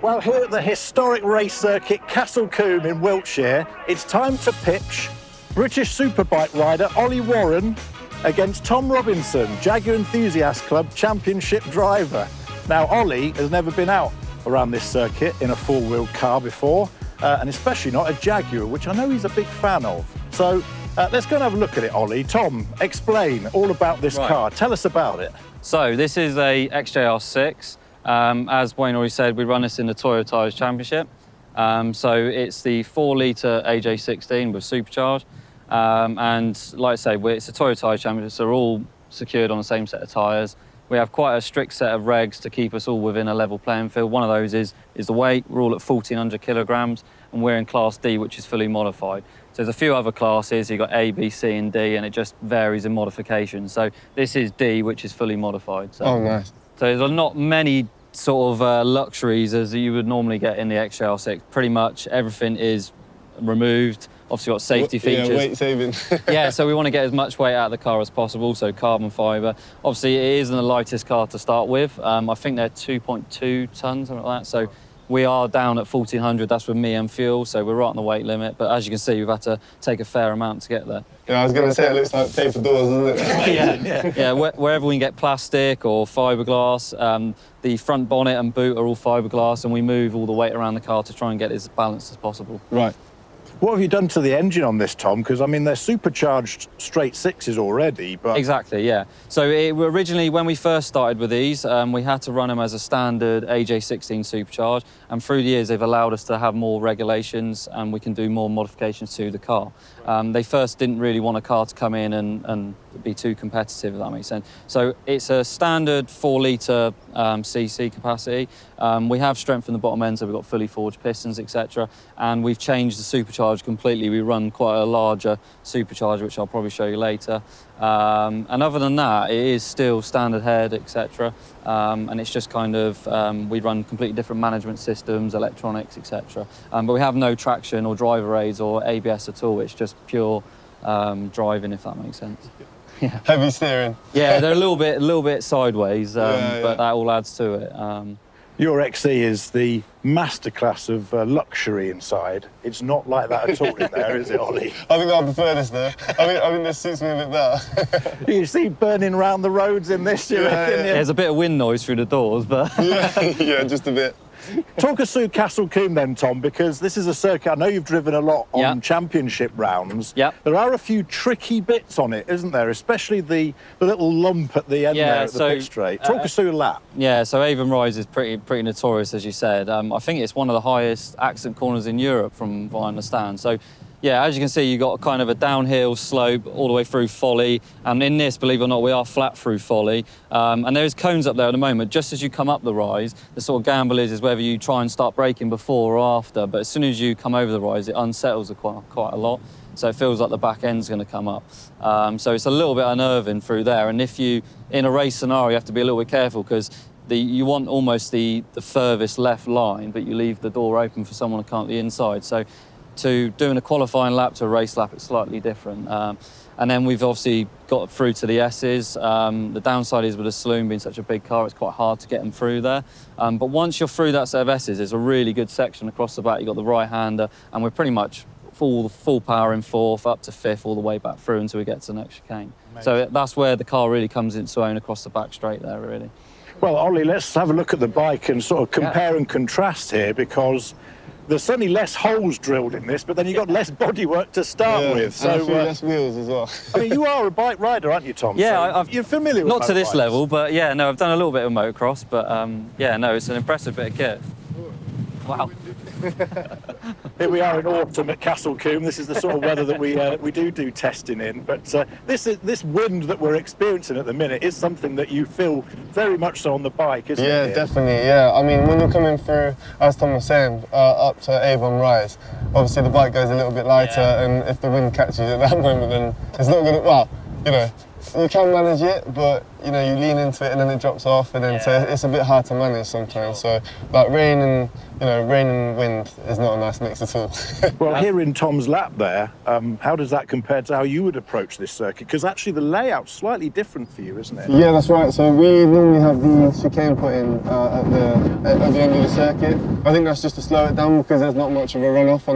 Well, here at the historic race circuit, Castle Combe in Wiltshire, it's time to pitch British Superbike rider Ollie Warren against Tom Robinson, Jaguar Enthusiasts Club championship driver. Now, Ollie has never been out around this circuit in a four-wheeled car before, and especially not a Jaguar, which I know he's a big fan of. So let's go and have a look at it, Ollie. Tom, explain all about this car. Tell us about it. So this is a XJR6. As Wayne already said, we run this in the Toyo Tyres Championship. So it's the 4-litre AJ16 with supercharged. And like I say, it's a Toyo Tyres Championship, so we're all secured on the same set of tyres. We have quite a strict set of regs to keep us all within a level playing field. One of those is the weight. We're all at 1,400 kilograms, and we're in Class D, which is fully modified. So there's a few other classes. You've got A, B, C, and D, and it just varies in modification. So this is D, which is fully modified. So, oh, nice. So there's not many sort of luxuries as you would normally get in the XJR6. Pretty much everything is removed. Obviously got safety features. Yeah, weight saving. Yeah, so we want to get as much weight out of the car as possible, so carbon fibre. Obviously it isn't the lightest car to start with. I think they're 2.2 tonnes, something like that. So we are down at 1,400, that's with me and fuel, so we're right on the weight limit. But as you can see, we've had to take a fair amount to get there. Yeah, I was going to say it looks like paper doors, doesn't it? Yeah, wherever we can get plastic or fiberglass, the front bonnet and boot are all fiberglass, and we move all the weight around the car to try and get it as balanced as possible. Right. What have you done to the engine on this, Tom? Because, I mean, they're supercharged straight sixes already, but... Exactly, yeah. So originally, when we first started with these, we had to run them as a standard AJ16 supercharged, and through the years, they've allowed us to have more regulations, and we can do more modifications to the car. They first didn't really want a car to come in and be too competitive, if that makes sense. So it's a standard 4-litre cc capacity. We have strengthened the bottom end, so we've got fully forged pistons, etc. And we've changed the supercharge completely. We run quite a larger supercharger, which I'll probably show you later. And other than that, it is still standard head, etc. And it's just kind of, we run completely different management systems, electronics, etc. But we have no traction or driver aids or ABS at all. It's just pure driving, if that makes sense. Yeah. Heavy steering. Yeah, they're a little bit sideways, but that all adds to it. Your XE is the masterclass of luxury inside. It's not like that at all in there, is it, Ollie? I think I prefer this there. I think this suits me a bit better. You see burning around the roads in this, you reckon? Yeah. There's a bit of wind noise through the doors, but... yeah, just a bit. Talk us through Castle Combe then, Tom, because this is a circuit I know you've driven a lot on championship rounds. Yep. There are a few tricky bits on it, isn't there? Especially the little lump at the end there at the pit straight. Talk us through that. Yeah, so Avon Rise is pretty notorious, as you said. I think it's one of the highest accident corners in Europe, from what I understand. So, yeah, as you can see, you've got kind of a downhill slope all the way through Folly. And in this, believe it or not, we are flat through Folly. And there's cones up there at the moment. Just as you come up the rise, the sort of gamble is whether you try and start braking before or after. But as soon as you come over the rise, it unsettles quite a lot. So it feels like the back end's going to come up. So it's a little bit unnerving through there. And if you, in a race scenario, you have to be a little bit careful because you want almost the furthest left line, but you leave the door open for someone to come up the inside. So to doing a qualifying lap to a race lap, it's slightly different. And then we've obviously got through to the S's. The downside is with a saloon being such a big car, it's quite hard to get them through there. But once you're through that set of S's, there's a really good section across the back. You've got the right-hander, and we're pretty much full power in fourth, up to fifth, all the way back through until we get to the next chicane. Amazing. So that's where the car really comes into its own across the back straight there, really. Well, Ollie, let's have a look at the bike and sort of compare and contrast here, because there's certainly less holes drilled in this, but then you've got less bodywork to start with. So and a few less wheels as well. I mean, you are a bike rider, aren't you, Tom? Yeah, so you're familiar with not to this bikes. level, but yeah, no, I've done a little bit of motocross, but yeah, no, it's an impressive bit of kit. Wow. Here we are in autumn at Castle Combe. This is the sort of weather that we do testing in. But this wind that we're experiencing at the minute is something that you feel very much so on the bike, isn't it? Yeah, definitely. Yeah, I mean, when you're coming through, as Tom was saying, up to Avon Rise, obviously the bike goes a little bit lighter, and if the wind catches you at that moment, then it's not going to. Well, you know, You can manage it, but you know, you lean into it and then it drops off, and then so it's a bit hard to manage sometimes. So, like rain and wind is not a nice mix at all. Well, here in Tom's lap there, how does that compare to how you would approach this circuit? Because actually the layout's slightly different for you, isn't it? Yeah, that's right. So we normally have the chicane put in at the end of the circuit. I think that's just to slow it down because there's not much of a runoff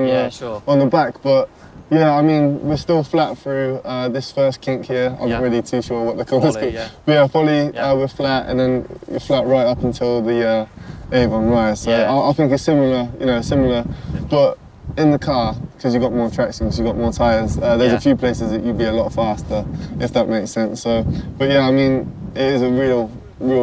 on the back, but. Yeah, I mean, we're still flat through this first kink here. I'm not really too sure what the colour's called. But yeah, Ollie, we're flat, and then you're flat right up until the Avon rise. So I think it's similar, but in the car, because you've got more traction, because you've got more tyres, there's a few places that you'd be a lot faster, if that makes sense. So, but yeah, I mean, it is a real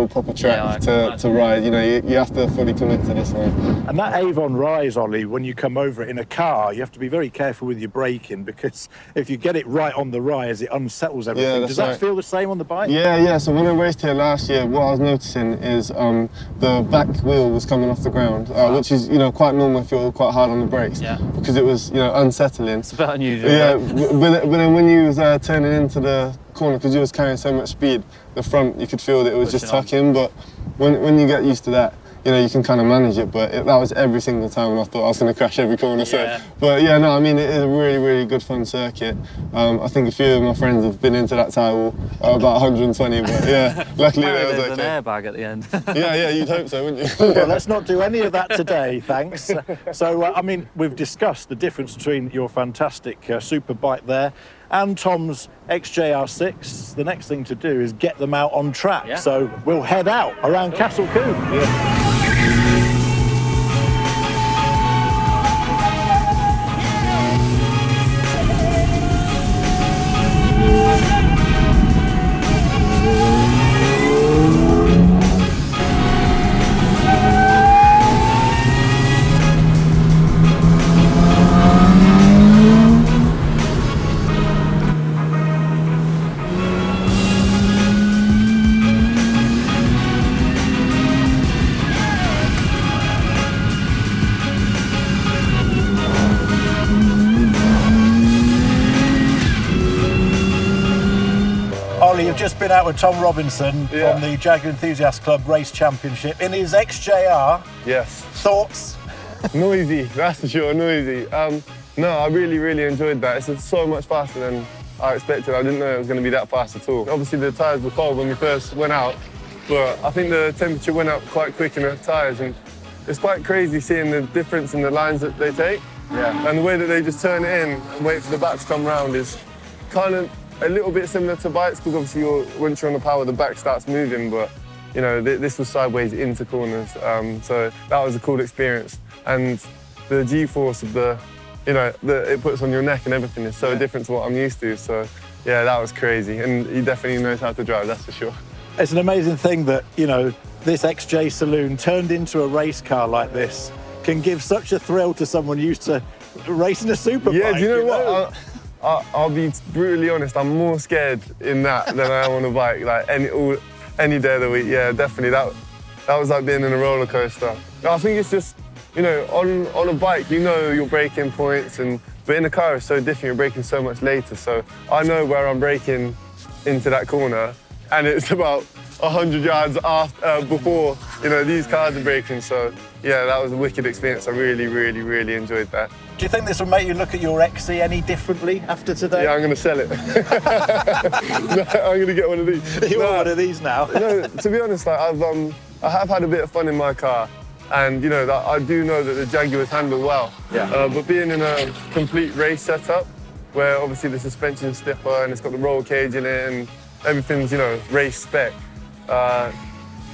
proper track to ride. You know, you have to fully commit to this one. And that Avon rise, Ollie, when you come over it in a car, you have to be very careful with your braking, because if you get it right on the rise, it unsettles everything. Does that feel the same on the bike? Yeah. So when I raced here last year, what I was noticing is the back wheel was coming off the ground, which is, quite normal if you're quite hard on the brakes, because it was, unsettling. It's a bit unusual. Yeah, but then when you was turning into the corner, because you was carrying so much speed, the front, you could feel that it was just tucking, but when you get used to that, you can kind of manage it, but that was every single time, and I thought I was going to crash every corner. But yeah, no, I mean, it is a really good fun circuit. I think a few of my friends have been into that tire wall, about 120, but yeah, luckily it was okay. There's an airbag at the end. yeah, you'd hope so, wouldn't you? Well, let's not do any of that today, thanks. So, I mean, we've discussed the difference between your fantastic Superbike there and Tom's XJR6. The next thing to do is get them out on track. So we'll head out around Castle Combe. Ollie, you've just been out with Tom Robinson from the Jaguar Enthusiasts Club Race Championship in his XJR. Yes. Thoughts? Noisy, that's for sure, noisy. No, I really enjoyed that. It's so much faster than I expected. I didn't know it was going to be that fast at all. Obviously the tyres were cold when we first went out, but I think the temperature went up quite quick in the tyres, and it's quite crazy seeing the difference in the lines that they take. And the way that they just turn it in and wait for the back to come round is kind of a little bit similar to bikes, because obviously once you're on the power, the back starts moving, but this was sideways into corners, so that was a cool experience. And the G-force of it puts on your neck and everything is so different to what I'm used to, so yeah, that was crazy, and he definitely knows how to drive, that's for sure. It's an amazing thing that, this XJ Saloon turned into a race car like this can give such a thrill to someone used to racing a superbike. Yeah, do you know what? I'll be brutally honest, I'm more scared in that than I am on a bike, like any day of the week. Yeah, definitely, that was like being in a roller coaster. I think it's just, on a bike, your braking points, but in a car it's so different, you're braking so much later, so I know where I'm braking into that corner, and it's about 100 yards before, these cars are braking, so yeah, that was a wicked experience. I really enjoyed that. Do you think this will make you look at your XC any differently after today? Yeah, I'm going to sell it. No, I'm going to get one of these. You want one of these now? No, to be honest, like, I have had a bit of fun in my car, and I do know that the Jaguars handle well. But being in a complete race setup, where obviously the suspension's stiffer and it's got the roll cage in it and everything's race spec,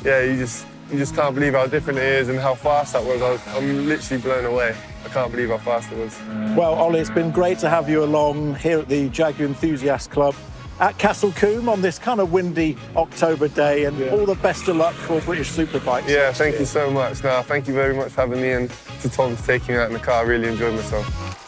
you just can't believe how different it is and how fast that was. I'm literally blown away. I can't believe how fast it was. Well, Ollie, it's been great to have you along here at the Jaguar Enthusiasts Club at Castle Combe on this kind of windy October day, and all the best of luck for British Superbikes. Yeah, thank you so much. No, thank you very much for having me, and to Tom for taking me out in the car. I really enjoyed myself.